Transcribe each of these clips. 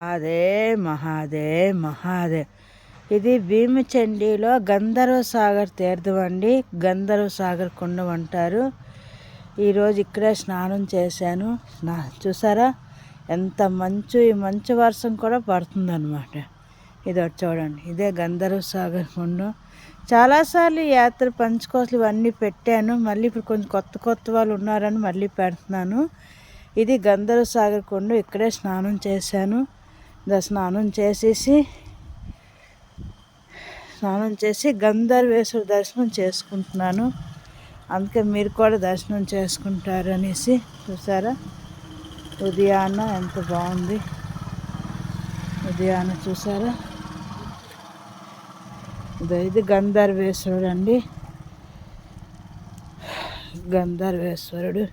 అదే మహాదే మహాదే. ఇది భీమచండిలో గంధర్వ సాగర్ తీర్థం అండి. గంధర్వ సాగర్ కుండం అంటారు. ఈరోజు ఇక్కడే స్నానం చేశాను. చూసారా ఎంత మంచు, ఈ మంచు వర్షం కూడా పడుతుందన్నమాట. ఇది చూడండి, ఇదే గంధర్వ సాగర్ కుండం. చాలాసార్లు యాత్ర పంచుకోసలు ఇవన్నీ పెట్టాను. మళ్ళీ ఇప్పుడు కొంచెం కొత్త వాళ్ళు ఉన్నారని మళ్ళీ పెడుతున్నాను. ఇది గంధర్వ సాగర్ కుండం. ఇక్కడే స్నానం చేశాను. స్నానం చేసి గంధర్వేశ్వర దర్శనం చేసుకుంటున్నాను. అందుకే మీరు కూడా దర్శనం చేసుకుంటారు అనేసి. చూసారా ఉదయాన్న ఎంత బాగుంది. ఉదయాన్న చూసారా, ఇది గంధర్వేశ్వరుడు అండి. గంధర్వేశ్వరుడు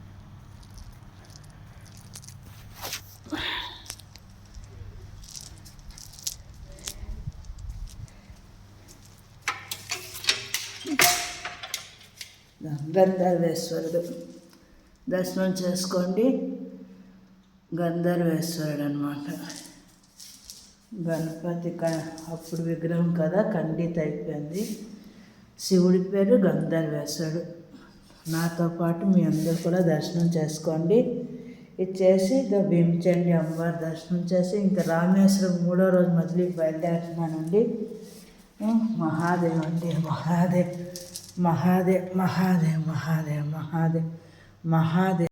గంధర్వేశ్వరుడు దర్శనం చేసుకోండి. గంధర్వేశ్వరుడు అనమాట. గణపతి అప్పుడు విగ్రహం కదా, ఖండిత అయిపోయింది. శివుడి పేరు గంధర్వేశ్వరుడు. నాతో పాటు మీ అందరూ కూడా దర్శనం చేసుకోండి. ఇది చేసి భీమచండి అమ్మవారి దర్శనం చేసి ఇంకా రామేశ్వరం 3వ రోజు మళ్ళీ బయలుదేరుతున్నానండి. మహాదేవ్ అండి, మహాదేవ్ మహాదేవ్ మహాదేవ్ మహాదేవ్ మహాదేవ్ మహాదేవ్.